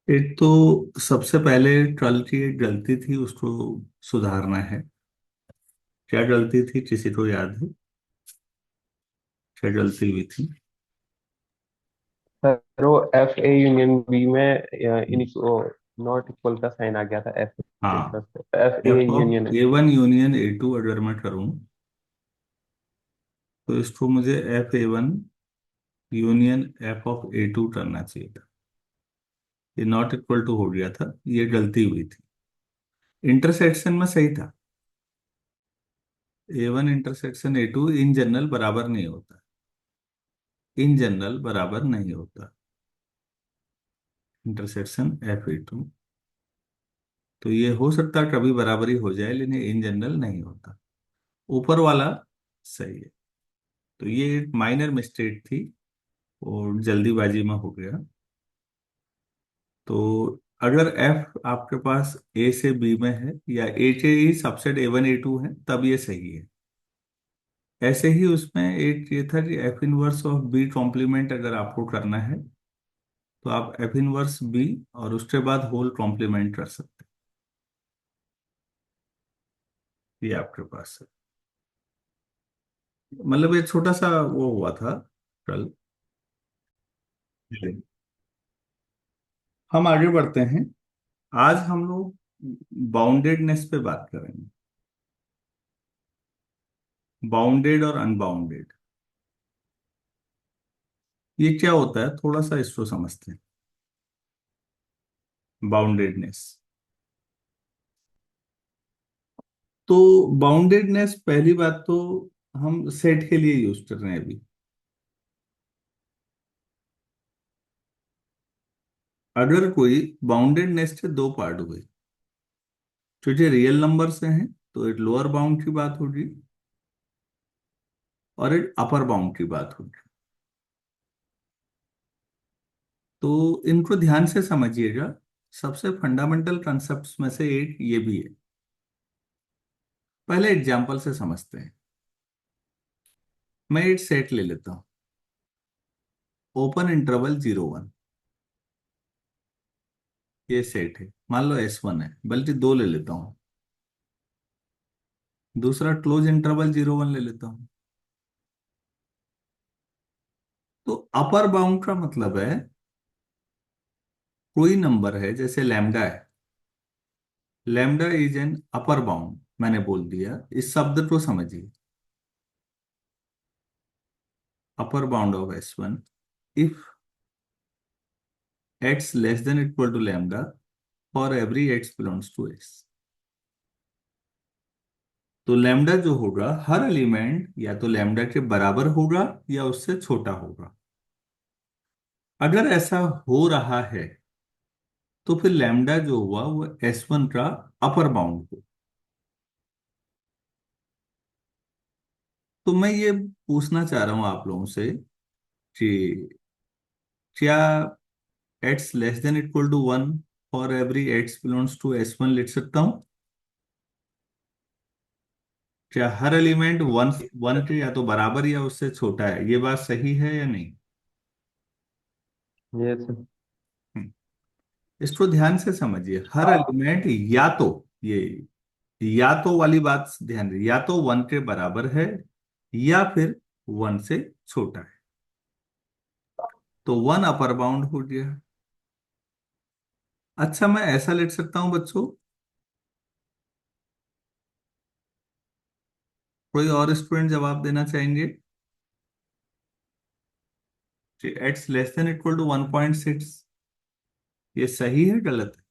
एक तो सबसे पहले ट्रल की एक गलती थी, उसको सुधारना है। क्या गलती थी, किसी को याद है? क्या गलती हुई थी? सर वो एफ ए यूनियन बी में इन नॉट इक्वल का साइन आ गया था एफ के हाँ, तरफ से, F A F union of है। A1 यूनियन A2 अगर मैं करूं तो इसको मुझे F A1 union F of A2 करना चाहिए था। ये नॉट इक्वल टू हो गया था, ये गलती हुई थी। इंटरसेक्शन में सही था। A1 intersection A2 in general बराबर नहीं होता। इन जनरल बराबर नहीं होता इंटरसेक्शन F A2। तो ये हो सकता है कभी बराबरी हो जाए, लेकिन इन जनरल नहीं होता। ऊपर वाला सही है। तो ये एक माइनर मिस्टेक थी और जल्दीबाजी में हो गया। तो अगर F आपके पास A से B में है या A के ही सबसेट A1 A2 है तब ये सही है। ऐसे ही उसमें एक ये था कि F inverse of B complement अगर आपको करना है तो आप F इनवर्स B और उसके बाद होल कॉम्प्लीमेंट कर सकते हैं। ये आपके पास है। मतलब ये छोटा सा वो हुआ था कल। हम आगे बढ़ते हैं। आज हम लोग बाउंडेडनेस पे बात करेंगे। बाउंडेड और अनबाउंडेड, ये क्या होता है, थोड़ा सा इसको समझते हैं। बाउंडेडनेस, तो बाउंडेडनेस पहली बात तो हम सेट के लिए यूज कर रहे हैं अभी। अगर कोई बाउंडेडनेस के दो पार्ट हुए, क्योंकि रियल नंबर से हैं तो एक लोअर बाउंड की बात होगी और एक अपर बाउंड की बात होगी। तो इनको ध्यान से समझिएगा। सबसे फंडामेंटल कंसेप्ट्स में से एक ये भी है। पहले एग्जांपल से समझते हैं। मैं एक सेट ले लेता हूं, ओपन इंटरवल 0 1। ये सेट है, मान लो S1 है, बल्कि दो ले लेता हूं। दूसरा क्लोज इंटरवल 0 1 ले लेता हूं। तो अपर बाउंड का मतलब है कोई नंबर है, जैसे लैम्डा है। Lambda is an upper bound, मैंने बोल दिया। इस शब्द को समझिए। Upper bound of S1 if x less than equal to lambda for every x belongs to S। तो लैम्डा जो होगा, हर एलिमेंट या तो लैम्डा के बराबर होगा या उससे छोटा होगा। अगर ऐसा हो रहा है तो फिर लैम्डा जो हुआ वो S1 का अपर बाउंड हो। तो मैं ये पूछना चाह रहा हूं आप लोगों से कि क्या x less than equal to 1 for every x belongs to S1 लिख सकता हूं? क्या हर एलिमेंट वन वन के या तो बराबर या उससे छोटा है? ये बात सही है या नहीं? ये सर। हम्म, इसको ध्यान से समझिए। हर एलिमेंट या तो, ये या तो वाली बात ध्यान दीजिए, या तो 1 के बराबर है या फिर 1 से छोटा है। तो 1 अपर बाउंड हो गया। अच्छा, मैं ऐसा लिख सकता हूं बच्चों, कोई और स्टूडेंट जवाब देना चाहेंगे कि X less than equal to 1.6, ये सही है गलत है?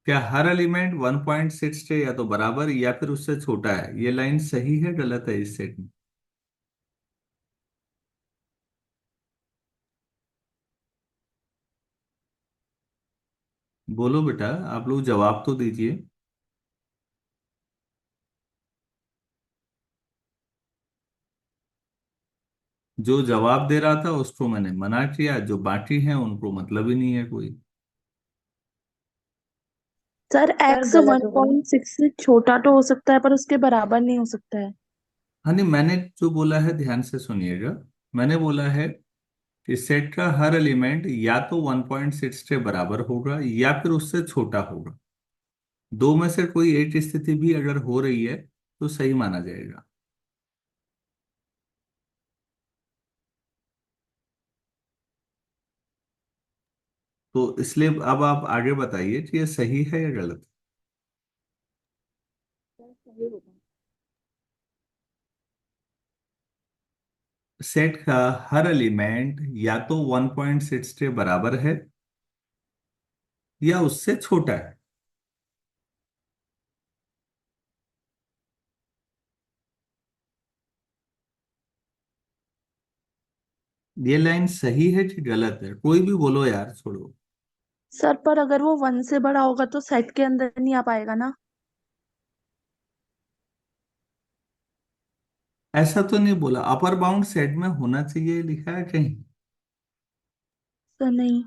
क्या हर एलिमेंट 1.6 के या तो बराबर या फिर उससे छोटा है, ये लाइन सही है गलत है इस सेट में? बोलो बेटा, आप लोग जवाब तो दीजिए। जो जवाब दे रहा था उसको मैंने मना किया, जो बाकी हैं उनको मतलब ही नहीं है कोई। सर सर एक्स गलत वन होगा ना। पॉइंट सिक्स से छोटा तो हो सकता है पर उसके बराबर नहीं हो सकता है। हाँ नहीं, मैंने जो बोला है ध्यान से सुनिएगा। मैंने बोला है कि सेट का हर एलिमेंट या तो 1.6 के बराबर होगा या फिर उससे छोटा होगा। दो में से कोई एक स्थिति भी अगर हो रही है तो सही माना जाएगा। तो इसलिए अब आप आगे बताइए कि ये सही है या गलत। सही होगा। सेट का हर एलिमेंट या तो 1.6 के बराबर है या उससे छोटा है। ये लाइन सही है कि गलत है, कोई भी बोलो यार, छोड़ो। सर पर अगर वो 1 से बड़ा होगा तो सेट के अंदर नहीं आ पाएगा ना। ऐसा तो नहीं बोला, अपर बाउंड सेट में होना चाहिए लिखा है कहीं। सर नहीं।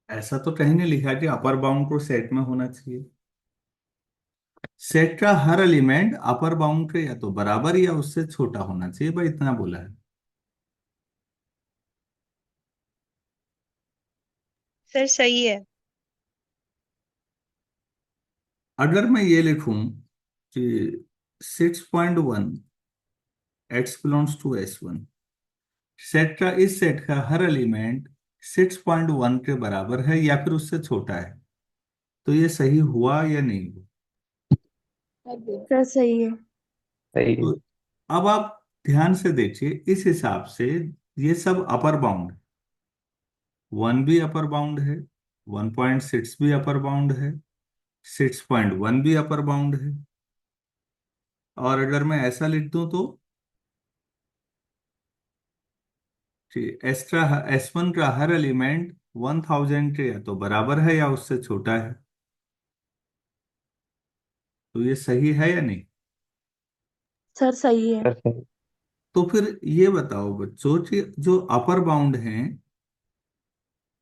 ऐसा तो कहीं नहीं लिखा कि अपर बाउंड को सेट में होना चाहिए। सेट का हर एलिमेंट अपर बाउंड के या तो बराबर या उससे छोटा होना चाहिए, भाई इतना बोला है। सर सही है। अगर मैं ये लिखूं कि 6.1 x belongs to S1, set का इस सेट का हर एलिमेंट 6.1 के बराबर है या फिर उससे छोटा है, तो ये सही हुआ या नहीं हुआ। सर सही है। सही है। तो अब आप ध्यान से देखिए, इस हिसाब से ये सब अपर बाउंड, 1 भी अपर बाउंड है, 1.6 भी अपर बाउंड है, 6.1 भी अपर बाउंड है। और अगर मैं ऐसा लिख दूं तो एक्स्ट्रा S1 का हर एलिमेंट 1000 के या तो बराबर है या उससे छोटा है, तो ये सही है या नहीं। सर सही है। सर सही। तो फिर ये बताओ बच्चों कि जो अपर बाउंड हैं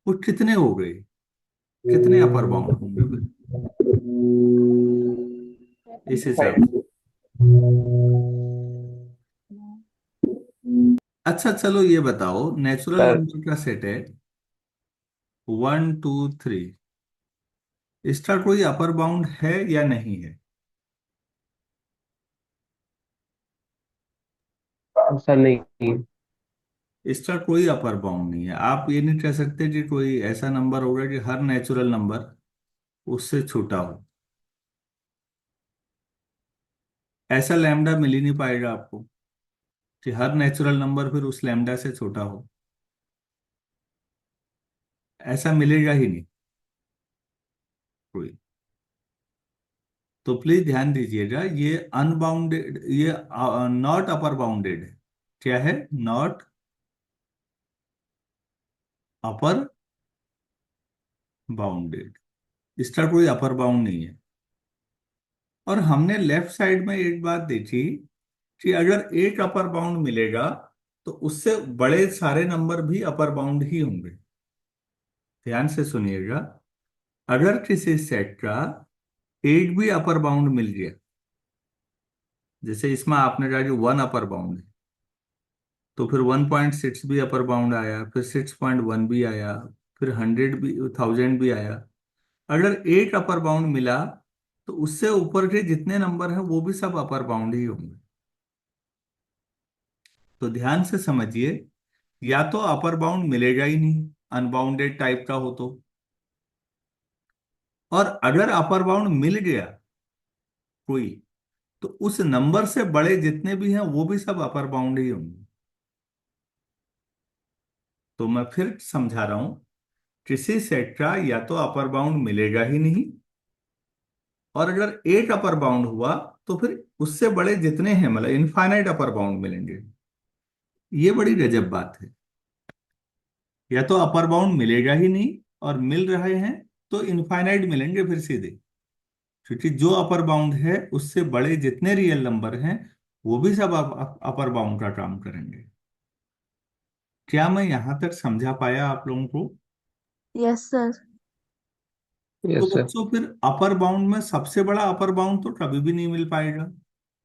वो कितने हो गए, कितने अपर बाउंड होंगे फिर इस हिसाब से। अच्छा चलो ये बताओ, नेचुरल सर नंबर का सेट है 1 2 3, इसका कोई अपर बाउंड है या नहीं है। सर नहीं। इसका कोई अपर बाउंड नहीं है। आप ये नहीं कह सकते कि कोई ऐसा नंबर होगा कि हर नेचुरल नंबर उससे छोटा हो। ऐसा लैम्डा मिल ही नहीं पाएगा आपको कि हर नेचुरल नंबर फिर उस लैम्डा से छोटा हो। ऐसा मिलेगा ही नहीं कोई। तो प्लीज ध्यान दीजिएगा, ये अनबाउंडेड, ये नॉट अपर बाउंडेड है। क्या है, नॉट अपर बाउंडेड। इसका कोई अपर बाउंड नहीं है। और हमने लेफ्ट साइड में एक बात देखी कि अगर एक अपर बाउंड मिलेगा तो उससे बड़े सारे नंबर भी अपर बाउंड ही होंगे। ध्यान से सुनिएगा, अगर किसी सेट का एक भी अपर बाउंड मिल गया, जैसे इसमें आपने कहा कि 1 अपर बाउंड है, तो फिर 1.6 भी अपर बाउंड आया, फिर 6.1 भी आया, फिर 100 भी, 1000 भी आया। अगर एक अपर बाउंड मिला तो उससे ऊपर के जितने नंबर हैं वो भी सब अपर बाउंड ही होंगे। तो ध्यान से समझिए, या तो अपर बाउंड मिलेगा ही नहीं अनबाउंडेड टाइप का हो तो, और अगर अपर बाउंड मिल गया कोई, तो उस नंबर से बड़े जितने भी हैं वो भी सब अपर बाउंड ही होंगे। तो मैं फिर समझा रहा हूं, किसी सेट का या तो अपर बाउंड मिलेगा ही नहीं, और अगर एक अपर बाउंड हुआ तो फिर उससे बड़े जितने हैं मतलब इनफाइनाइट अपर बाउंड मिलेंगे। ये बड़ी गजब बात है। या तो अपर बाउंड मिलेगा ही नहीं, और मिल रहे हैं तो इनफाइनाइट मिलेंगे फिर सीधे, क्योंकि जो अपर बाउंड है उससे बड़े जितने रियल नंबर हैं वो भी सब अपर बाउंड का काम करेंगे। क्या मैं यहां तक समझा पाया आप लोगों को। Yes sir. तो यस सर। बच्चों फिर अपर बाउंड में सबसे बड़ा अपर बाउंड तो कभी भी नहीं मिल पाएगा,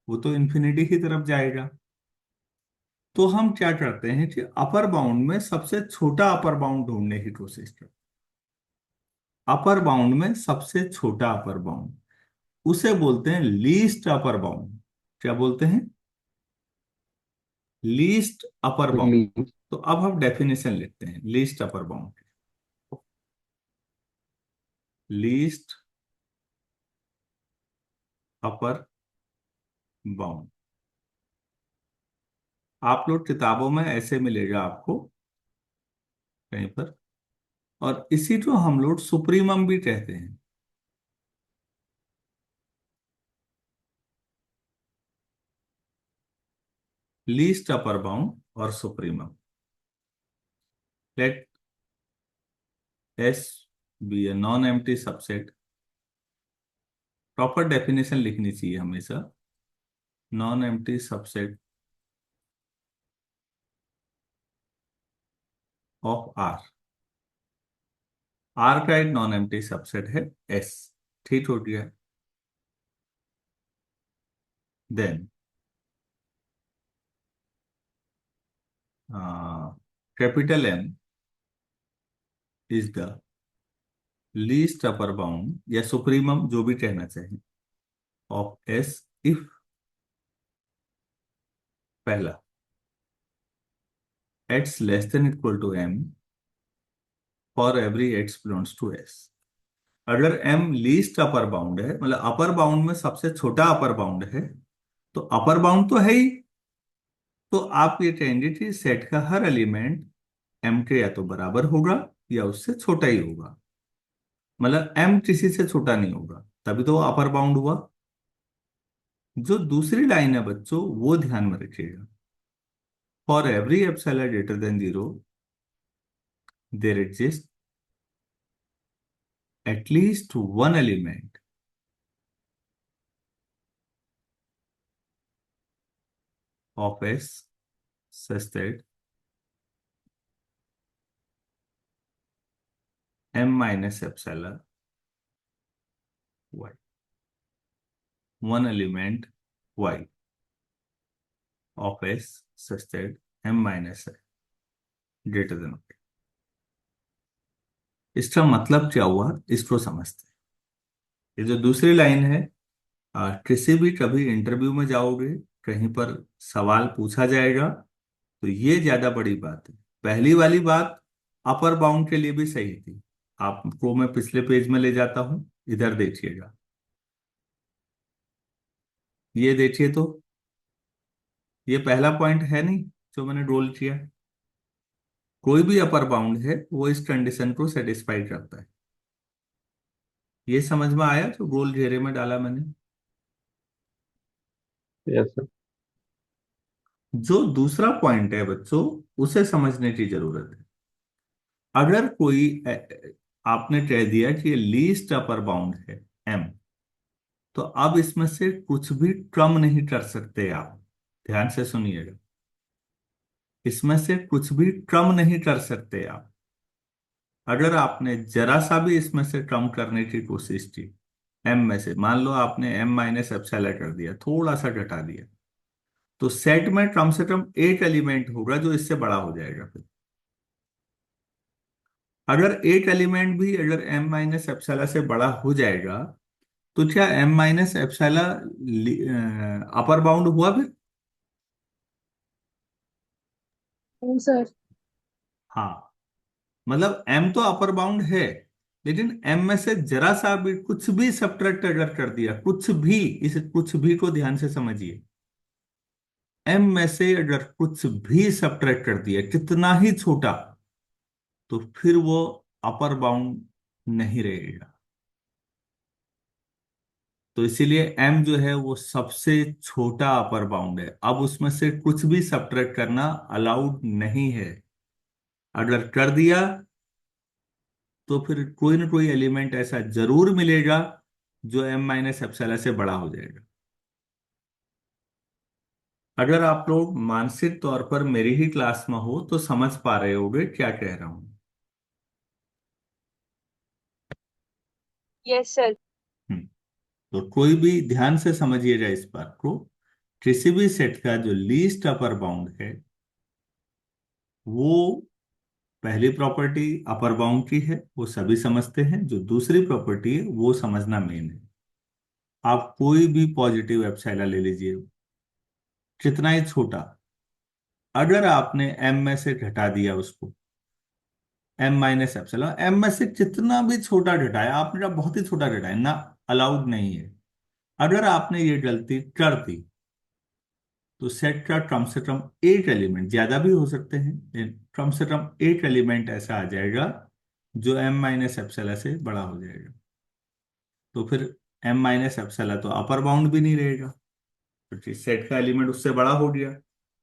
वो तो इन्फिनिटी की तरफ जाएगा। तो हम क्या करते हैं कि अपर बाउंड में सबसे छोटा अपर बाउंड ढूंढने की कोशिश करते हैं। अपर बाउंड में सबसे छोटा अपर बाउंड उसे बोलते हैं लीस्ट अपर बाउंड। क्या बोलते हैं? Least upper bound. लीस्ट। तो अब हम डेफिनेशन लिखते हैं least upper bound. Least upper bound आप लोग किताबों में ऐसे मिलेगा आपको कहीं पर, और इसी को हम लोग सुप्रीमम भी कहते हैं। लीस्ट अपर बाउंड और supremum. Let S be a non empty subset. Proper definition लिखनी चाहिए हमेशा। Non empty subset of R. R का एक नॉन एम्प्टी सबसेट है एस। ठीक हो गया। Then capital M is the least upper bound या सुप्रीमम जो भी कहना चाहिए ऑफ एस इफ पहला x less than equal to M for every x belongs to S. अगर एम लीस्ट अपर बाउंड है, मतलब अपर बाउंड में सबसे छोटा अपर बाउंड है, तो अपर बाउंड तो है ही, तो आप ये कहेंगे कि सेट का हर एलिमेंट एम के या तो बराबर होगा या उससे छोटा ही होगा। मतलब एम किसी से छोटा नहीं होगा, तभी तो वो अपर बाउंड हुआ। जो दूसरी लाइन है बच्चों वो ध्यान में रखिएगा। For every epsilon greater than zero there exist at least one element of S such that m minus epsilon y, one element y of s such that m minus y greater than y। इसका मतलब क्या हुआ इसको समझते हैं। ये जो दूसरी लाइन है, किसी भी कभी इंटरव्यू में जाओगे, कहीं पर सवाल पूछा जाएगा, तो ये ज्यादा बड़ी बात है। पहली वाली बात अपर बाउंड के लिए भी सही थी। आपको मैं पिछले पेज में ले जाता हूं, इधर देखिएगा। ये देखिए तो ये पहला पॉइंट है नहीं जो मैंने रोल किया। कोई भी अपर बाउंड है वो इस कंडीशन को सेटिस्फाई करता है। ये समझ में आया जो गोल घेरे में डाला मैंने? Yes sir. जो दूसरा पॉइंट है बच्चों उसे समझने की जरूरत है। अगर कोई आपने कह दिया कि ये लीस्ट अपर बाउंड है एम, तो अब इसमें से कुछ भी कम नहीं कर सकते आप। ध्यान से सुनिएगा, इसमें से कुछ भी कम नहीं कर सकते आप। अगर आपने जरा सा भी इसमें से कम करने की कोशिश की, एम में से मान लो आपने एम माइनस एप्सिलॉन कर दिया, थोड़ा सा घटा दिया, तो सेट में कम से कम एक एलिमेंट होगा जो इससे बड़ा हो जाएगा। फिर अगर एक एलिमेंट भी अगर एम माइनस एप्सिलॉन से बड़ा हो जाएगा, तो क्या M minus epsilon upper bound हुआ फिर? सर। हाँ, मतलब एम तो अपर बाउंड है, लेकिन एम में से जरा सा भी कुछ भी सब्ट्रैक्ट अगर कर दिया, कुछ भी, इस कुछ भी को ध्यान से समझिए। एम में से अगर कुछ भी सब्ट्रैक्ट कर दिया, कितना ही छोटा, तो फिर वो अपर बाउंड नहीं रहेगा। तो इसीलिए एम जो है वो सबसे छोटा अपर बाउंड है। अब उसमें से कुछ भी सब्ट्रैक्ट करना अलाउड नहीं है। अगर कर दिया तो फिर कोई ना कोई एलिमेंट ऐसा जरूर मिलेगा जो एम माइनस एप्सिलॉन से बड़ा हो जाएगा। अगर आप लोग मानसिक तौर पर मेरी ही क्लास में हो तो समझ पा रहे होगे क्या कह रहा हूं। Yes sir. हम्म, तो कोई भी ध्यान से समझिएगा इस बात को, किसी भी सेट का जो लीस्ट अपर बाउंड है वो पहली प्रॉपर्टी अपर बाउंड की है, वो सभी समझते हैं। जो दूसरी प्रॉपर्टी है वो समझना मेन है। आप कोई भी पॉजिटिव एप्सिलॉन ले लीजिए, कितना ही छोटा, अगर आपने एम में से घटा दिया उसको, एम माइनस एप्सिलॉन, एम में से कितना भी छोटा घटाया आपने, कहा बहुत ही छोटा घटाया ना, अलाउड नहीं है। अगर आपने ये गलती कर दी तो सेट का कम से कम एक एलिमेंट, ज्यादा भी हो सकते हैं लेकिन कम से कम एक एलिमेंट ऐसा आ जाएगा जो एम माइनस एप्सिलॉन से बड़ा हो जाएगा। तो फिर एम माइनस एप्सिलॉन तो अपर बाउंड भी नहीं रहेगा, क्योंकि सेट का एलिमेंट उससे बड़ा हो गया।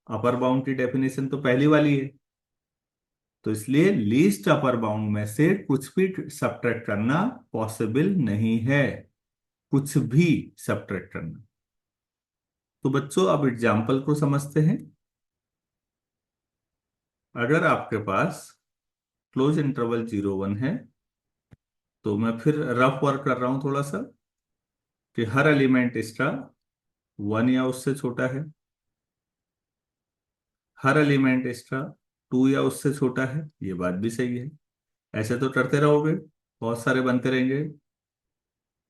अपर बाउंड की डेफिनेशन तो पहली वाली है। तो इसलिए लीस्ट अपर बाउंड में से कुछ भी सब्ट्रैक्ट करना पॉसिबल नहीं है, कुछ भी सब्ट्रैक्ट करना। तो बच्चों अब एग्जाम्पल को समझते हैं। अगर आपके पास क्लोज इंटरवल 0 1 है, तो मैं फिर रफ वर्क कर रहा हूं थोड़ा सा, कि हर एलिमेंट इसका 1 या उससे छोटा है, हर एलिमेंट इसका 2 या उससे छोटा है। ये बात भी सही है, ऐसे तो करते रहोगे, बहुत सारे बनते रहेंगे।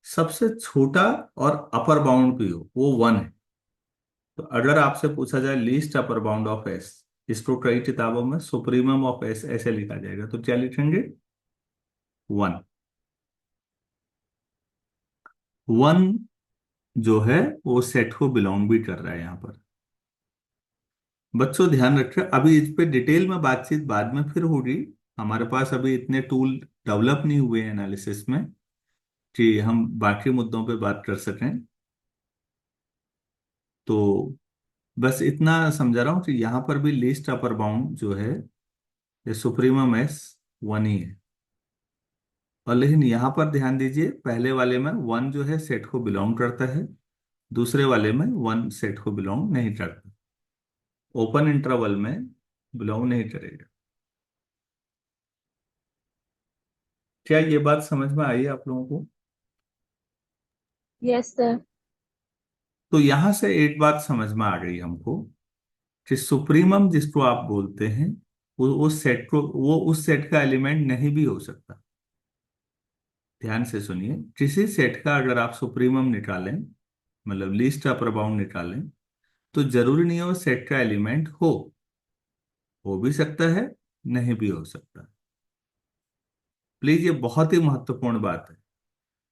सबसे छोटा और अपर बाउंड भी हो वो 1 है। तो अगर आपसे पूछा जाए least upper bound of S, इसको कई किताबों में सुप्रीमम ऑफ एस ऐसे लिखा जाएगा, तो क्या लिखेंगे? 1। 1 जो है वो सेट को बिलोंग भी कर रहा है यहां पर। बच्चों ध्यान रखें, अभी इस पे डिटेल में बातचीत बाद में फिर होगी। हमारे पास अभी इतने टूल डेवलप नहीं हुए एनालिसिस में कि हम बाकी मुद्दों पे बात कर सकें। तो बस इतना समझा रहा हूं कि यहां पर भी लीस्ट अपर बाउंड जो है ये सुप्रीमम एस 1 ही है। और लेकिन यहां पर ध्यान दीजिए, पहले वाले में 1 जो है सेट को बिलोंग करता है, दूसरे वाले में 1 सेट को बिलोंग नहीं करता, ओपन इंटरवल में बिलोंग नहीं करेगा। क्या ये बात समझ में आई आप लोगों को? Yes sir. तो यहां से एक बात समझ में आ गई हमको, कि सुप्रीमम जिसको आप बोलते हैं वो उस सेट को, वो उस सेट का एलिमेंट नहीं भी हो सकता। ध्यान से सुनिए, किसी सेट का अगर आप सुप्रीमम निकालें, मतलब लीस्ट अपर बाउंड निकालें, तो जरूरी नहीं है वो सेट का एलिमेंट हो भी सकता है, नहीं भी हो सकता। प्लीज ये बहुत ही महत्वपूर्ण बात है।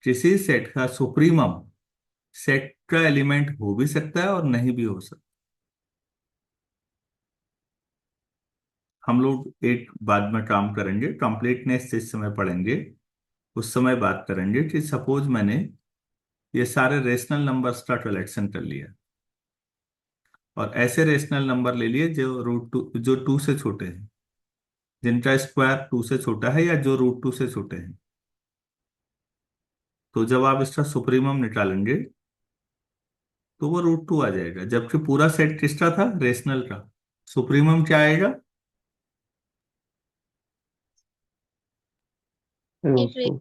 किसी सेट का सुप्रीमम सेट का एलिमेंट हो भी सकता है और नहीं भी हो सकता। हम लोग एक बाद में काम करेंगे, कंप्लीटनेस जिस समय पढ़ेंगे उस समय बात करेंगे कि सपोज मैंने ये सारे रेशनल नंबर्स का कलेक्शन कर लिया, और ऐसे रेशनल नंबर ले लिए जो रूट 2, जो 2 से छोटे हैं, जिनका स्क्वायर 2 से छोटा है या जो रूट 2 से छोटे हैं। तो जब आप इसका सुप्रीमम निकालेंगे तो वो रूट 2 आ जाएगा, जबकि पूरा सेट किसका था? रेशनल का। सुप्रीमम क्या आएगा? रूट इट टू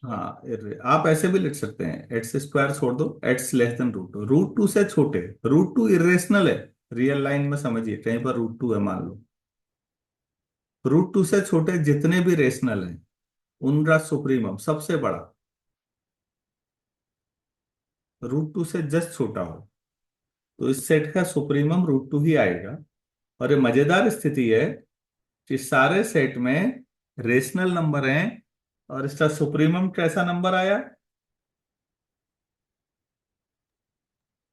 हाँ, आप ऐसे भी लिख सकते हैं, एक्स स्क्वायर छोड़ दो, एक्स लेस देन रूट 2 से छोटे। रूट 2 इरेशनल है, रियल लाइन में समझिए, कहीं पर रूट 2 है मान लो। रूट 2 से छोटे जितने भी रेशनल हैं उनका सुप्रीमम सबसे बड़ा रूट 2 से जस्ट छोटा हो, तो इस सेट का सुप्रीमम रूट 2 ही आएगा। और ये मजेदार स्थिति है कि सारे सेट में रेशनल नंबर हैं और इसका सुप्रीमम कैसा नंबर आया?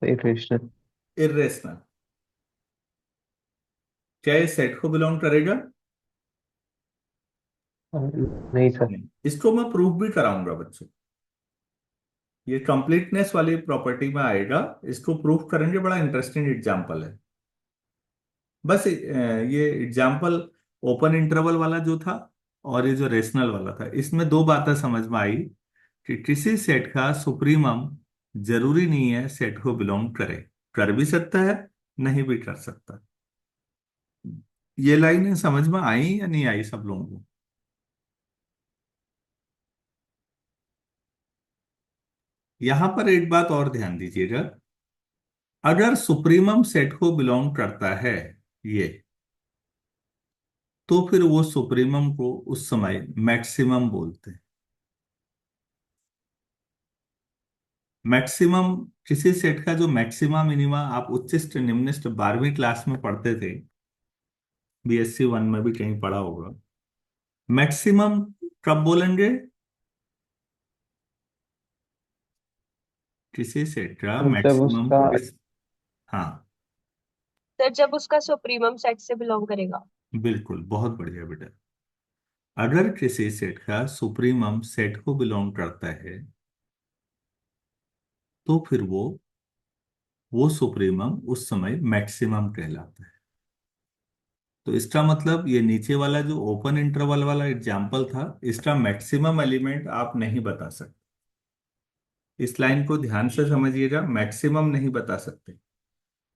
इक्वेशन। इरेशनल। क्या ये सेट को बिलोंग करेगा? नहीं सर। नहीं। इसको मैं प्रूफ भी कराऊंगा बच्चों, ये कंप्लीटनेस वाली प्रॉपर्टी में आएगा। इसको प्रूफ करेंगे, बड़ा इंटरेस्टिंग एग्जांपल है। बस ये एग्जांपल ओपन इंटरवल वाला जो था और ये जो रेशनल वाला था, इसमें दो बातें समझ में आई, कि किसी सेट का सुप्रीमम जरूरी नहीं है सेट को बिलोंग करे, कर भी सकता है, नहीं भी कर सकता। ये लाइनें समझ में आई या नहीं आई सब लोगों को? यहां पर एक बात और ध्यान दीजिएगा, अगर सुप्रीमम सेट को बिलोंग करता है ये, तो फिर वो सुप्रीमम को उस समय मैक्सिमम बोलते हैं। मैक्सिमम, किसी सेट का जो मैक्सिमा मिनिमा आप उच्चिष्ट निम्निष्ट 12वीं क्लास में पढ़ते थे, बीएससी वन में भी कहीं पढ़ा होगा। मैक्सिमम कब बोलेंगे? किसी सेट का सर जब मैक्सिमम उसका किस, हाँ सर जब उसका सुप्रीमम सेट से बिलोंग करेगा। बिल्कुल, बहुत बढ़िया बेटा। अगर किसी सेट का सुप्रीमम सेट को बिलोंग करता है, तो फिर वो सुप्रीमम उस समय मैक्सिमम कहलाता है। तो इसका मतलब ये नीचे वाला जो ओपन इंटरवल वाला एग्जाम्पल था, इसका मैक्सिमम एलिमेंट आप नहीं बता सकते। इस लाइन को ध्यान से समझिएगा, मैक्सिमम नहीं बता सकते।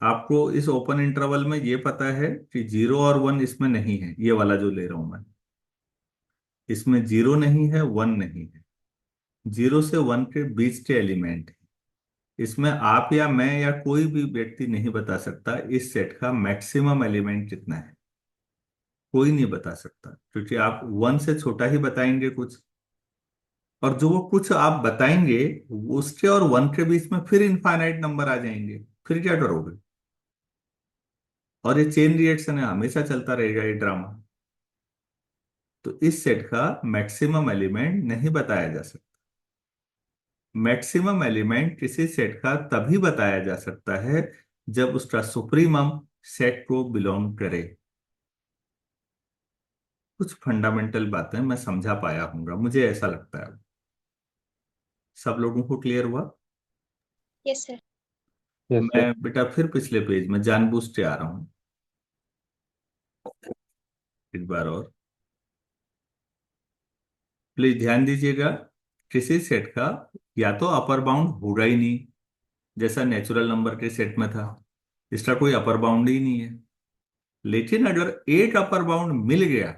आपको इस ओपन इंटरवल में ये पता है कि 0 और 1 इसमें नहीं है, ये वाला जो ले रहा हूं मैं, इसमें 0 नहीं है, 1 नहीं है। 0 से 1 के बीच के एलिमेंट है। इसमें आप या मैं या कोई भी व्यक्ति नहीं बता सकता इस सेट का मैक्सिमम एलिमेंट कितना है। कोई नहीं बता सकता, क्योंकि आप 1 से छोटा ही बताएंगे कुछ, और जो वो कुछ आप बताएंगे उसके और 1 के बीच में फिर इनफाइनाइट नंबर आ जाएंगे। फिर क्या करोगे? और ये चेन रिएक्शन है, हमेशा चलता रहेगा ये ड्रामा। तो इस सेट का मैक्सिमम एलिमेंट नहीं बताया जा सकता। मैक्सिमम एलिमेंट किसी सेट का तभी बताया जा सकता है जब उसका सुप्रीमम सेट को बिलोंग करे। कुछ फंडामेंटल बातें मैं समझा पाया हूंगा, मुझे ऐसा लगता है। सब लोगों को क्लियर हुआ? Yes sir. यस मैं सर। बेटा फिर पिछले पेज में जानबूझ के आ रहा हूं एक बार और, प्लीज ध्यान दीजिएगा। किसी सेट का या तो अपर बाउंड होगा ही नहीं, जैसा नेचुरल नंबर के सेट में था, इसका कोई अपर बाउंड ही नहीं है। लेकिन अगर एक अपर बाउंड मिल गया,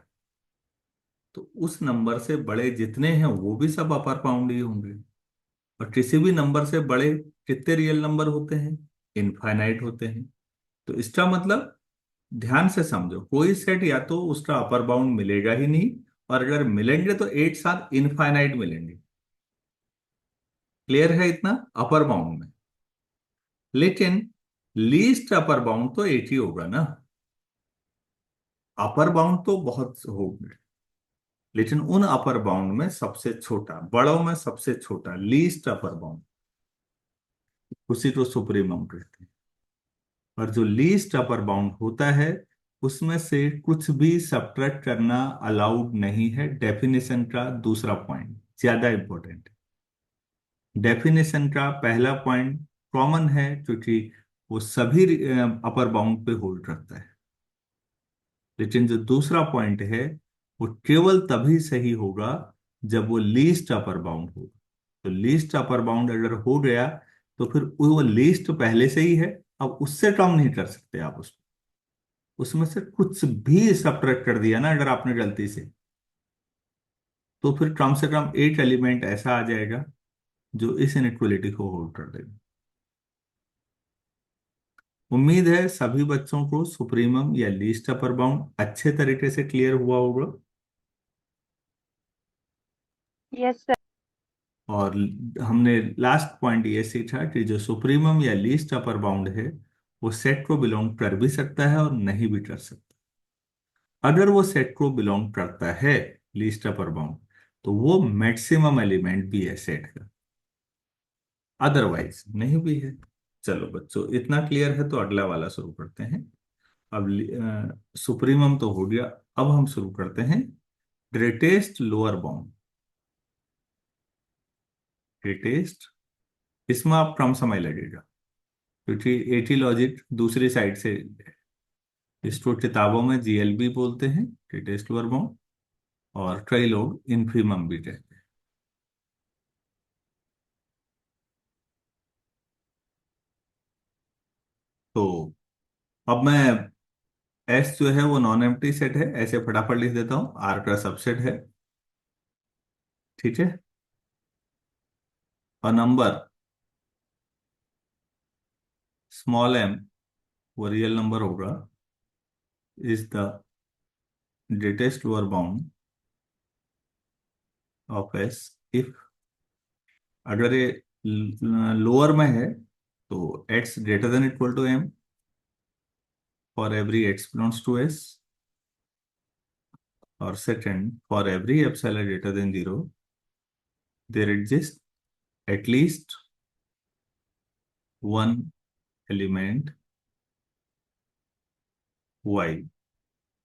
तो उस नंबर से बड़े जितने हैं वो भी सब अपर बाउंड ही होंगे। और किसी भी नंबर से बड़े कितने रियल नंबर होते हैं? इनफाइनाइट होते हैं। तो इसका मतलब, ध्यान से समझो, कोई सेट या तो उसका अपर बाउंड मिलेगा ही नहीं, और अगर मिलेंगे तो एक साथ इनफाइनाइट मिलेंगे। क्लियर है इतना अपर बाउंड में? लेकिन लीस्ट अपर बाउंड तो एक ही होगा ना। अपर बाउंड तो बहुत होंगे, लेकिन उन अपर बाउंड में सबसे छोटा, बड़ों में सबसे छोटा, लीस्ट अपर बाउंड, उसी को सुप्रीमम कहते हैं। और जो लीस्ट अपर बाउंड होता है, उसमें से कुछ भी सब्ट्रैक्ट करना अलाउड नहीं है। डेफिनेशन का दूसरा पॉइंट ज्यादा इंपॉर्टेंट है। डेफिनेशन का पहला पॉइंट कॉमन है, क्योंकि वो सभी अपर बाउंड पे होल्ड करता है। लेकिन जो दूसरा पॉइंट है, वो केवल तभी सही होगा जब वो लीस्ट अपर बाउंड होगा। तो लीस्ट अपर बाउंड अगर हो गया, तो फिर वो लीस्ट पहले से ही है, अब उससे कम नहीं कर सकते आप उसको। उसमें से कुछ भी सब्ट्रैक्ट कर दिया ना अगर आपने गलती से, तो फिर कम से कम एक एलिमेंट ऐसा आ जाएगा जो इस इनइक्वलिटी को होल्ड कर देगा। उम्मीद है सभी बच्चों को सुप्रीमम या लीस्ट अपर बाउंड अच्छे तरीके से क्लियर हुआ होगा। Yes sir. और हमने लास्ट पॉइंट ये सीखा कि जो सुप्रीमम या लीस्ट अपर बाउंड है, वो सेट को बिलोंग कर भी सकता है और नहीं भी कर सकता। अगर वो सेट को बिलोंग करता है, लीस्ट अपर बाउंड, तो वो मैक्सिमम एलिमेंट भी है सेट का, अदरवाइज नहीं भी है। चलो बच्चों, इतना क्लियर है तो अगला वाला शुरू करते हैं। अब सुप्रीमम तो हो गया, अब हम शुरू करते हैं ग्रेटेस्ट लोअर बाउंड। ग्रेटेस्ट, इसमें आप कम समय लगेगा, क्योंकि एटी लॉजिक दूसरी साइड से, इसको किताबों में जीएलबी बोलते हैं, ग्रेटेस्ट लोअर बाउंड, और कई लोग इन्फीमम भी कहते हैं। तो अब मैं, एस जो है वो नॉन एम्प्टी सेट है, ऐसे फटाफट लिख देता हूं, आर का सबसेट है, ठीक है। और नंबर स्मॉल एम वो रियल नंबर होगा, is the greatest lower bound of S if, अगर ये लोअर में है तो X greater than equal to M for every x belongs to S, और second for every epsilon greater than zero there exist at least one element y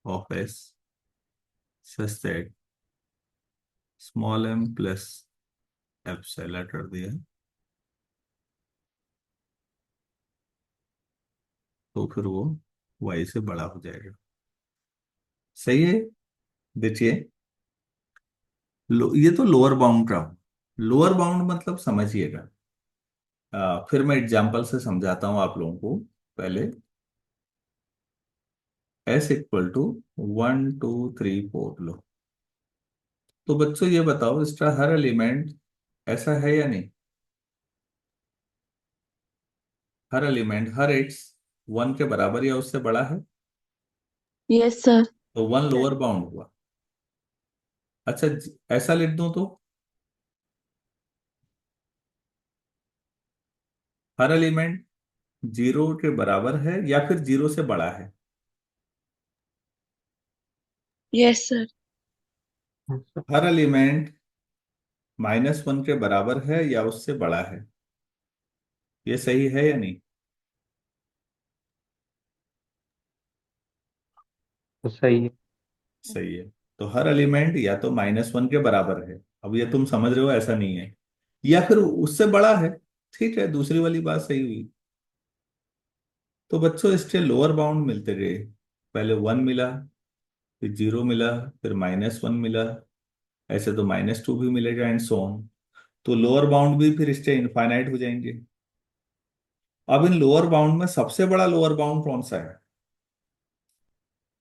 of s such that small m plus epsilon कर दिया तो फिर वो y से बड़ा हो जाएगा। सही है। देखिए, ये तो लोअर बाउंड का हो। लोअर बाउंड मतलब समझिएगा, फिर मैं एग्जांपल से समझाता हूं आप लोगों को। पहले s इक्वल टू 1 2 3 4 लो। तो बच्चों ये बताओ, इसका हर एलिमेंट ऐसा है या नहीं? हर एलिमेंट, हर एक्स 1 के बराबर या उससे बड़ा है, यस सर। तो 1 लोअर बाउंड हुआ। अच्छा, ऐसा लिख दूं तो हर एलिमेंट 0 के बराबर है या फिर 0 से बड़ा है। Yes sir. हर एलिमेंट -1 के बराबर है या उससे बड़ा है। ये सही है या नहीं? तो सही है। सही है। तो हर एलिमेंट या तो -1 के बराबर है, अब ये तुम समझ रहे हो, ऐसा नहीं है, या फिर उससे बड़ा है। ठीक है, दूसरी वाली बात सही हुई। तो बच्चों इसके लोअर बाउंड मिलते गए, पहले 1 मिला, फिर 0 मिला, फिर -1 मिला, ऐसे तो -2 भी मिलेगा एंड सो ऑन। तो लोअर बाउंड भी फिर इसके इनफाइनाइट हो जाएंगे। अब इन लोअर बाउंड में सबसे बड़ा लोअर बाउंड कौन सा है?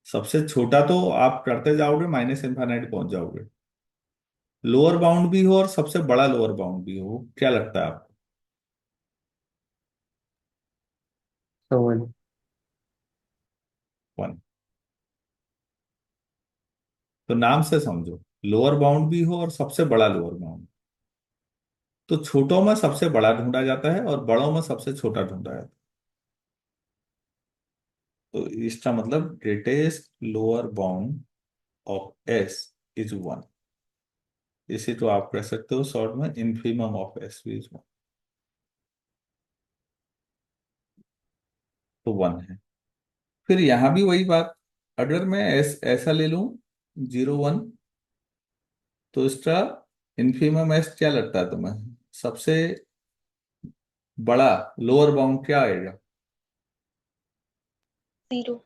सबसे छोटा तो आप करते जाओगे माइनस इनफाइनाइट पहुंच जाओगे। लोअर बाउंड भी हो और सबसे बड़ा लोअर बाउंड भी हो, क्या लगता है आपको? समझ। 1। तो नाम से समझो, लोअर बाउंड भी हो और सबसे बड़ा लोअर बाउंड। तो छोटों में सबसे बड़ा ढूंढा जाता है और बड़ों में सबसे छोटा ढूंढा जाता है। तो इसका मतलब greatest lower bound of S is 1। इसे तो आप कह सकते हो शॉर्ट में इन्फीमम ऑफ एस भी इज 1। तो 1 है। फिर यहां भी वही बात, अगर मैं एस ऐसा ले लूं 0 1, तो इसका इन्फीमम एस क्या लगता है तुम्हें? सबसे बड़ा लोअर बाउंड क्या आएगा? 0।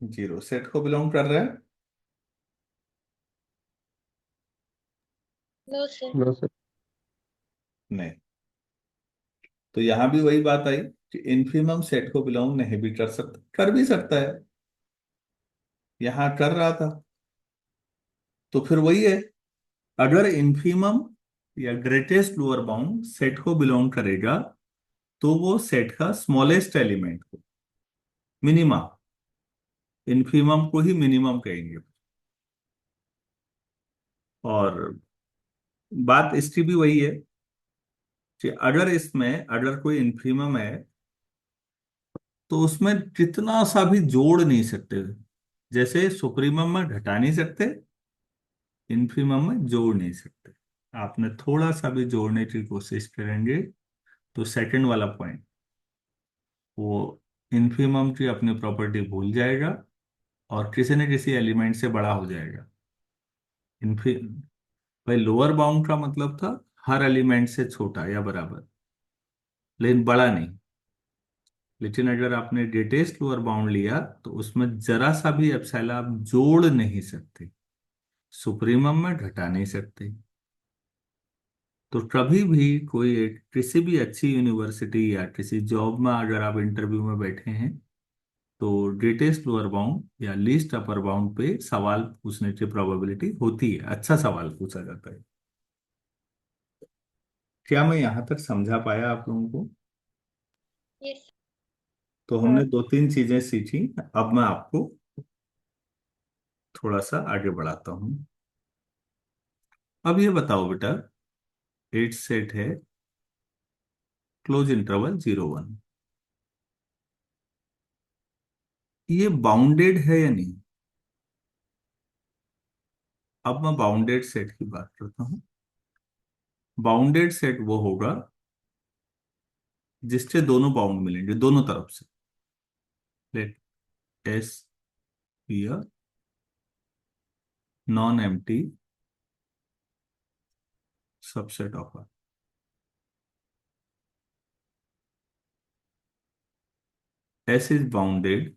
0 सेट को बिलोंग कर रहा है। No sir. No sir. नहीं। तो यहां भी वही बात आई कि इन्फीमम सेट को बिलोंग नहीं भी कर सकता, कर भी सकता है, यहां कर रहा था। तो फिर वही है, अगर इन्फीमम या ग्रेटेस्ट लोअर बाउंड सेट को बिलोंग करेगा तो वो सेट का स्मॉलेस्ट एलिमेंट को, मिनिमा, इन्फीमम को ही मिनिमम कहेंगे। और बात इसकी भी वही है कि अगर इसमें अगर कोई इन्फीमम है तो उसमें कितना सा भी जोड़ नहीं सकते। जैसे सुप्रीमम में घटा नहीं सकते, इन्फीमम में जोड़ नहीं सकते। आपने थोड़ा सा भी जोड़ने की कोशिश करेंगे तो सेकंड वाला पॉइंट, वो इन्फीमम की अपनी प्रॉपर्टी भूल जाएगा और किसी न किसी एलिमेंट से बड़ा हो जाएगा। इन्फी भाई लोअर बाउंड का मतलब था हर एलिमेंट से छोटा या बराबर, लेकिन बड़ा नहीं। लेकिन अगर आपने ग्रेटेस्ट लोअर बाउंड लिया तो उसमें जरा सा भी एप्सिलॉन आप जोड़ नहीं सकते, सुप्रीमम में घटा नहीं सकते। तो कभी भी कोई किसी भी अच्छी यूनिवर्सिटी या किसी जॉब में अगर आप इंटरव्यू में बैठे हैं तो ग्रेटेस्ट लोअर बाउंड या लीस्ट अपर बाउंड पे सवाल पूछने की प्रोबेबिलिटी होती है, अच्छा सवाल पूछा जाता है। क्या मैं यहां तक समझा पाया आप लोगों को? यस। तो हमने दो तीन चीजें सीखी। अब मैं आपको थोड़ा सा आगे बढ़ाता हूं। अब ये बताओ बेटा, एट सेट है, क्लोज इंटरवल 0 1, ये बाउंडेड है या नहीं? अब मैं बाउंडेड सेट की बात करता हूं। बाउंडेड सेट वो होगा जिसके दोनों बाउंड मिलेंगे, दोनों तरफ से। Let S be a non empty subset of R. S is bounded,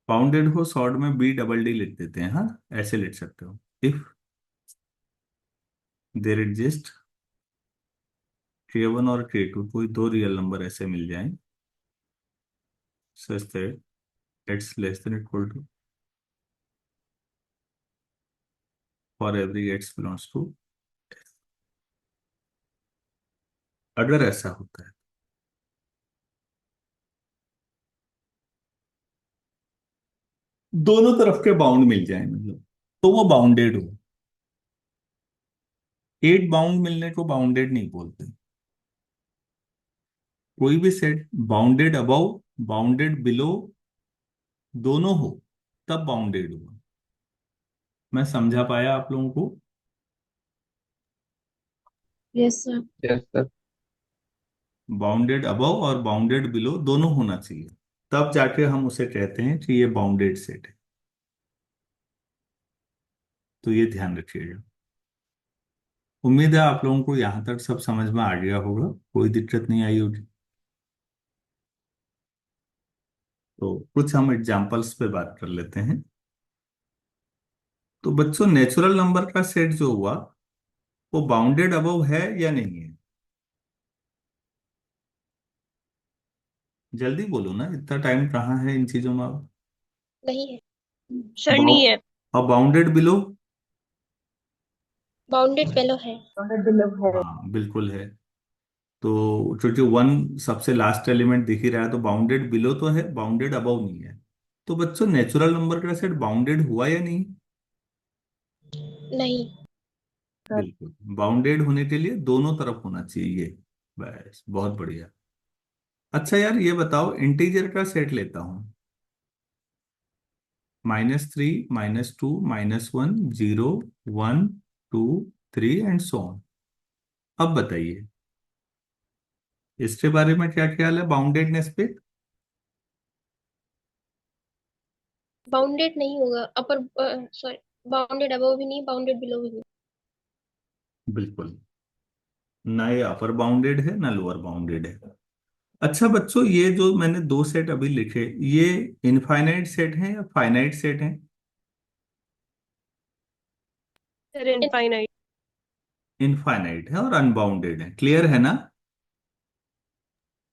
bounded को शॉर्ट में बी डबल डी लिख देते हैं, हाँ ऐसे लिख सकते हो। इफ देर एग्जिस्ट K1 और K2, कोई दो रियल नंबर ऐसे मिल जाएं such that x less than equal to for every x belongs to S। अगर ऐसा होता है, दोनों तरफ के बाउंड मिल जाए मतलब, तो वो बाउंडेड हो। एट बाउंड मिलने को बाउंडेड नहीं बोलते। कोई भी set bounded above, bounded below, दोनों हो तब बाउंडेड हुआ। मैं समझा पाया आप लोगों को? Yes sir. Yes sir. Bounded above और बाउंडेड बिलो दोनों होना चाहिए, तब जाके हम उसे कहते हैं कि ये बाउंडेड सेट है। तो ये ध्यान रखिएगा। उम्मीद है आप लोगों को यहां तक सब समझ में आ गया होगा, कोई दिक्कत नहीं आई होगी। तो कुछ हम एग्जाम्पल्स पे बात कर लेते हैं। तो बच्चों, नेचुरल नंबर का सेट जो हुआ वो बाउंडेड अबव है या नहीं है? जल्दी बोलो ना, इतना टाइम कहाँ है इन चीजों में अब। नहीं है। सर नहीं है। और बाउंडेड बिलो? बाउंडेड फेलो है। हाँ बिल्कुल है। तो क्योंकि वन सबसे लास्ट एलिमेंट दिख ही रहा है, तो बाउंडेड बिलो तो है, बाउंडेड अबव नहीं है। तो बच्चों, नेचुरल नंबर का सेट बाउंडेड हुआ या नहीं? नहीं। बिल्कुल, बाउंडेड होने के लिए दोनों तरफ होना चाहिए। बस, बहुत बढ़िया। अच्छा यार, ये बताओ, इंटीजर का सेट लेता हूं, -3, -2, -1, 0, 1, 2, 3 एंड सो ऑन। अब बताइए इसके बारे में क्या ख्याल है बाउंडेडनेस पे? बाउंडेड नहीं होगा, अपर सॉरी, बाउंडेड अबव भी नहीं, बाउंडेड बिलो भी नहीं। बिल्कुल, ना ये अपर बाउंडेड है ना लोअर बाउंडेड है। अच्छा बच्चों, ये जो मैंने दो सेट अभी लिखे, ये इनफाइनाइट सेट हैं या फाइनाइट सेट हैं? Sir infinite. इनफाइनाइट है और अनबाउंडेड है, क्लियर है ना?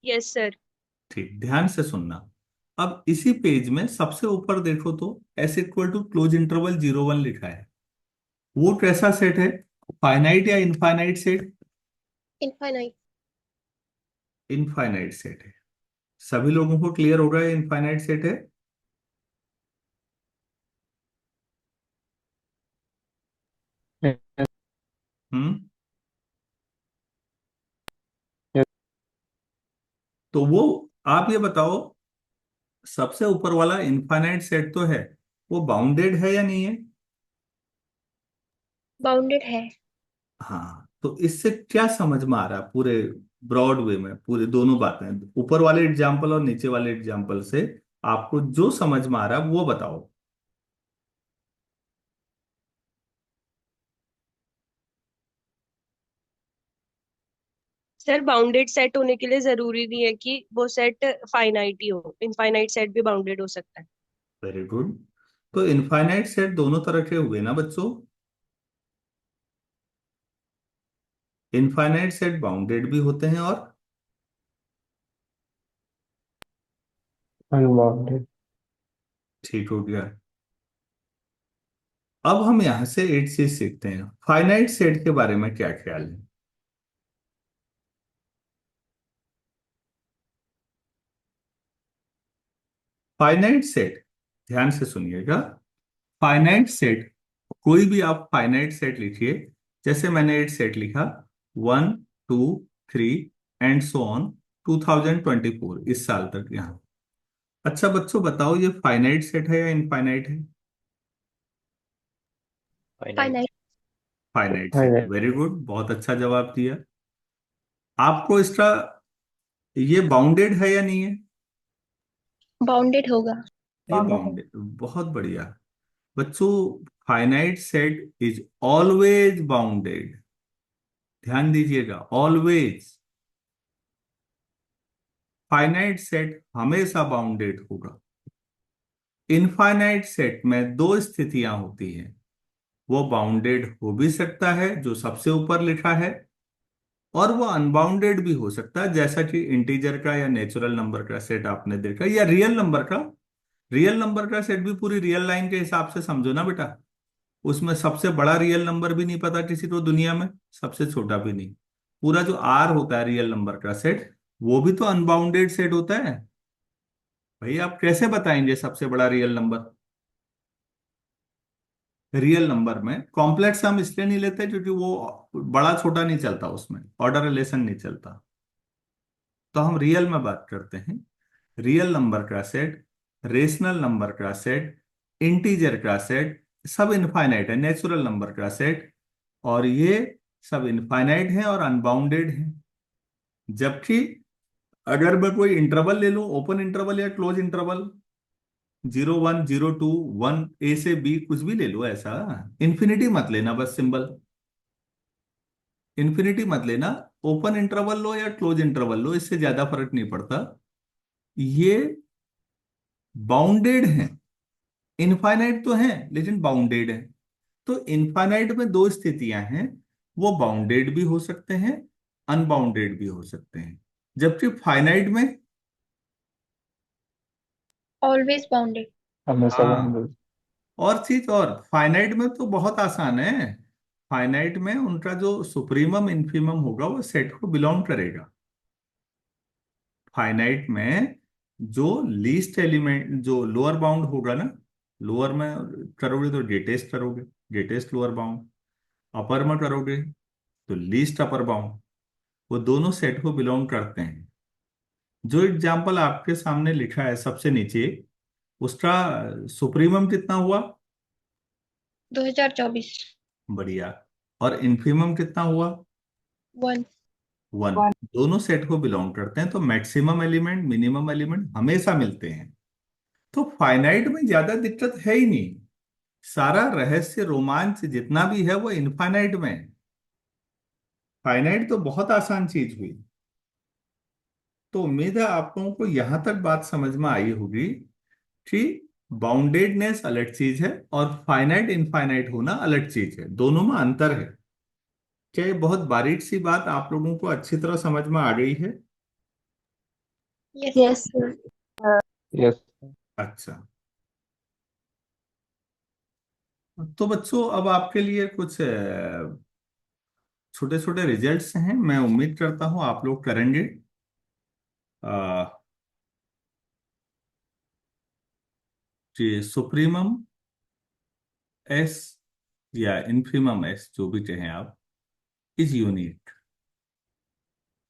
Yes sir. ठीक, ध्यान से सुनना। अब इसी पेज में सबसे ऊपर देखो तो S equal to close interval 0 1 लिखा है। वो कैसा सेट है, फाइनाइट या infinite set? Infinite. Infinite set है। सभी लोगों को क्लियर हो रहा है इनफाइनाइट सेट है? हम्म। तो वो, आप ये बताओ, सबसे ऊपर वाला इनफाइनाइट सेट तो है, वो बाउंडेड है या नहीं है? बाउंडेड है। हाँ, तो इससे क्या समझ में आ रहा है पूरे ब्रॉड वे में, पूरे दोनों बातें, ऊपर वाले एग्जाम्पल और नीचे वाले एग्जाम्पल से आपको जो समझ में आ रहा है वो बताओ। सर बाउंडेड सेट होने के लिए जरूरी नहीं है कि वो सेट फाइनाइट ही हो, इनफाइनाइट सेट भी बाउंडेड हो सकता है। Very good. तो इनफाइनाइट सेट दोनों तरह के हुए ना बच्चों? इनफाइनाइट सेट बाउंडेड भी होते हैं और अनबाउंडेड। ठीक हो गया। अब हम यहां से एक चीज सीखते हैं, फाइनाइट सेट के बारे में क्या ख्याल है? फाइनाइट सेट, ध्यान से सुनिएगा, फाइनाइट सेट, कोई भी आप फाइनाइट सेट लिखिए, जैसे मैंने एट सेट लिखा, 1 2 3 एंड सो ऑन 2024, इस साल तक यहाँ। अच्छा बच्चों बताओ, ये फाइनाइट सेट है या इनफाइनाइट है? Finite. Finite set, finite. Very good, बहुत अच्छा जवाब दिया। आपको इसका, ये बाउंडेड है या नहीं है? बाउंडेड होगा। ये बाउंडेड, बहुत बढ़िया बच्चों। Finite set is always bounded, ध्यान दीजिएगा, ऑलवेज। फाइनाइट सेट हमेशा बाउंडेड होगा। इनफाइनाइट सेट में दो स्थितियां होती हैं, वो बाउंडेड हो भी सकता है जो सबसे ऊपर लिखा है, और वो अनबाउंडेड भी हो सकता है, जैसा कि इंटीजर का या नेचुरल नंबर का सेट आपने देखा, या रियल नंबर का। रियल नंबर का सेट भी पूरी रियल लाइन के हिसाब से समझो ना बेटा, उसमें सबसे बड़ा रियल नंबर भी नहीं पता किसी को दुनिया में, सबसे छोटा भी नहीं। पूरा जो आर होता है रियल नंबर का सेट, वो भी तो अनबाउंडेड सेट होता है। भाई आप कैसे बताएंगे सबसे बड़ा रियल नंबर? रियल नंबर में कॉम्प्लेक्स हम इसलिए नहीं लेते क्योंकि वो बड़ा छोटा नहीं चलता, उसमें ऑर्डर रिलेशन नहीं चलता। तो हम रियल में बात करते हैं। रियल नंबर का सेट, रेशनल नंबर का सेट, इंटीजर का सेट, सब इनफाइनाइट है, नेचुरल नंबर का सेट, और ये सब इनफाइनाइट है और अनबाउंडेड है। जबकि अगर मैं कोई इंटरवल ले लूं, ओपन इंटरवल या क्लोज इंटरवल, 0 1 0 2 1, ए से बी कुछ भी ले लो ऐसा, इन्फिनिटी मत लेना, बस सिंबल इन्फिनिटी मत लेना। ओपन इंटरवल लो या क्लोज इंटरवल लो, इससे ज्यादा फर्क नहीं पड़ता, ये बाउंडेड है। इनफाइनाइट तो है लेकिन बाउंडेड है। तो इनफाइनाइट में दो स्थितियां हैं, वो बाउंडेड भी हो सकते हैं, अनबाउंडेड भी हो सकते हैं। जबकि फाइनाइट में, ऑलवेज बाउंडेड। हमेशा हाँ, बाउंडेड। और चीज, और फाइनाइट में तो बहुत आसान है। फाइनाइट में उनका जो सुप्रीमम इन्फीमम होगा वो सेट को बिलोंग करेगा। फाइनाइट में जो लीस्ट एलिमेंट, जो लोअर बाउंड होगा ना, लोअर में करोगे तो ग्रेटेस्ट करोगे, ग्रेटेस्ट लोअर बाउंड। अपर में करोगे तो लीस्ट अपर बाउंड, वो दोनों सेट को बिलोंग करते हैं। जो एग्जाम्पल आपके सामने लिखा है सबसे नीचे, उसका सुप्रीमम कितना हुआ? 2024। बढ़िया। और इन्फीमम कितना हुआ? 1। 1। दोनों सेट को बिलोंग करते हैं, तो मैक्सिमम एलिमेंट मिनिमम एलिमेंट हमेशा मिलते हैं। तो फाइनाइट में ज्यादा दिक्कत है ही नहीं, सारा रहस्य रोमांच जितना भी है वो इनफाइनाइट में है। फाइनाइट तो बहुत आसान चीज हुई। तो उम्मीद है आप लोगों को यहां तक बात समझ में आई होगी कि बाउंडेडनेस अलग चीज है और फाइनाइट इनफाइनाइट होना अलग चीज है, दोनों में अंतर है। क्या ये बहुत बारीक सी बात आप लोगों को अच्छी तरह समझ में आ गई है? यस। Yes sir. यस। अच्छा, तो बच्चों अब आपके लिए कुछ छोटे छोटे रिजल्ट्स हैं, मैं उम्मीद करता हूं आप लोग करेंगे। कि सुप्रीमम एस या इन्फीमम एस, जो भी कहें आप, इज यूनिक।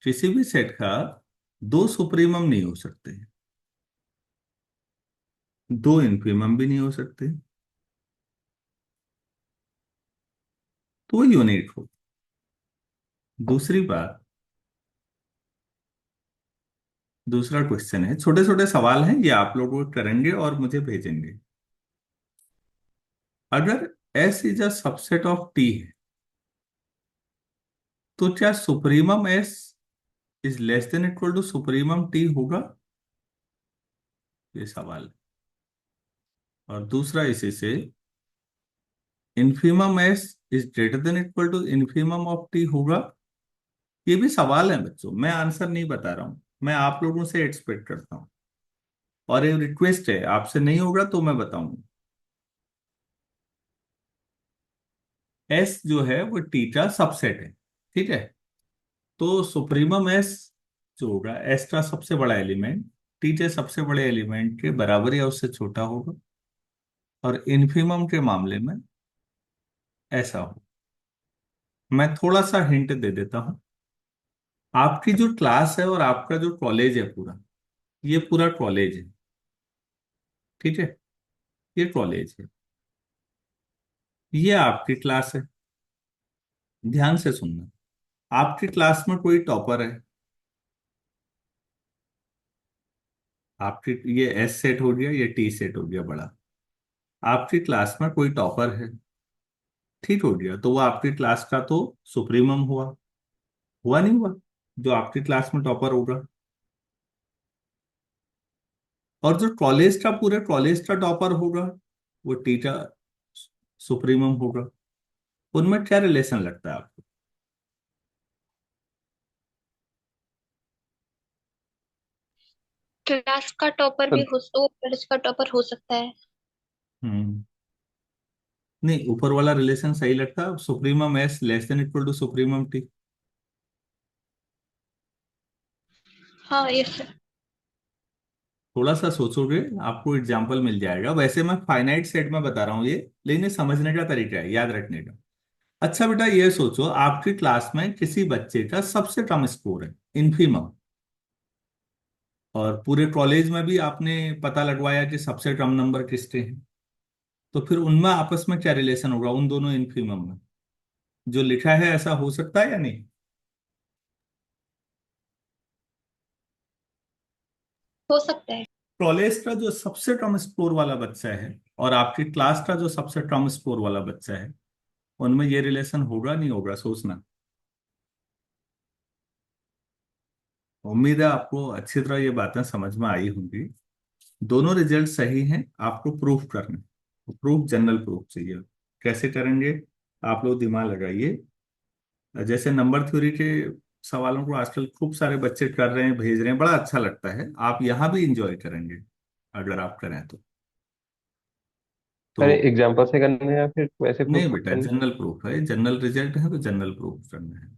किसी भी सेट का दो सुप्रीमम नहीं हो सकते, दो इन्फीमम भी नहीं हो सकते, तो वो यूनिक हो। दूसरी बात, दूसरा क्वेश्चन है, छोटे छोटे सवाल हैं, ये आप लोग करेंगे और मुझे भेजेंगे। अगर S is a subset of T है, तो क्या supremum S is less than equal to supremum T होगा? ये सवाल है। और दूसरा इसी से, infimum S is greater than equal to infimum of T होगा? ये भी सवाल है बच्चों, मैं आंसर नहीं बता रहा हूं, मैं आप लोगों से एक्सपेक्ट करता हूं, और ये रिक्वेस्ट है, आपसे नहीं होगा तो मैं बताऊंगा। एस जो है वो टी का सबसेट है, ठीक है? तो सुप्रीमम एस जो होगा, एस का सबसे बड़ा एलिमेंट, टीचर सबसे बड़े एलिमेंट के बराबर या उससे छोटा होगा, और इन्फिमम के मामले में ऐसा हो। मैं थोड़ा सा हिंट दे देता हूं। आपकी जो क्लास है और आपका जो कॉलेज है पूरा, ये पूरा कॉलेज है, ठीक है, ये कॉलेज है, ये आपकी क्लास है। ध्यान से सुनना। आपकी क्लास में कोई टॉपर है, आपकी ये एस सेट हो गया, ये टी सेट हो गया बड़ा। आपकी क्लास में कोई टॉपर है, ठीक हो गया, तो वो आपकी क्लास का तो सुप्रीमम हुआ। हुआ नहीं हुआ? जो आपकी क्लास में टॉपर होगा, और जो कॉलेज का, पूरे कॉलेज का टॉपर होगा, वो टीचर सुप्रीमम होगा। उनमें क्या रिलेशन लगता है आपको? क्लास का टॉपर भी हो, वो कॉलेज का टॉपर हो सकता है। हम्म। नहीं, ऊपर वाला रिलेशन सही लगता है, supremum S less than equal to supremum T. हाँ यस सर। थोड़ा सा सोचोगे आपको एग्जाम्पल मिल जाएगा। वैसे मैं फाइनाइट सेट में बता रहा हूँ ये, लेकिन ये समझने का तरीका है, याद रखने का। अच्छा बेटा, ये सोचो आपकी क्लास में किसी बच्चे का सबसे कम स्कोर है, इन्फीमम, और पूरे कॉलेज में भी आपने पता लगवाया कि सबसे कम नंबर किसके हैं। तो फिर उनमें आपस में क्या रिलेशन होगा, उन दोनों इन्फीमम में? जो लिखा है ऐसा हो सकता है या नहीं? हो सकता है। कॉलेज का जो सबसे कम स्कोर वाला बच्चा है और आपकी क्लास का जो सबसे कम स्कोर वाला बच्चा है, उनमें ये रिलेशन होगा नहीं होगा, सोचना। उम्मीद है आपको अच्छी तरह ये बातें समझ में आई होंगी। दोनों रिजल्ट सही हैं, आपको प्रूफ करना है। प्रूफ, जनरल प्रूफ चाहिए। कैसे करेंगे? आप लोग दिमाग लगाइए। जैसे नंबर थ्योरी के सवालों को आजकल खूब सारे बच्चे कर रहे हैं, भेज रहे हैं, बड़ा अच्छा लगता है। आप यहाँ भी इंजॉय करेंगे अगर आप करें तो। अरे एग्जाम्पल से करना है या फिर वैसे नहीं प्रूफ बेटा, करना है? जनरल प्रूफ है, जनरल रिजल्ट है तो जनरल प्रूफ करना है।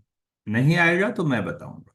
नहीं आएगा तो मैं बताऊंगा।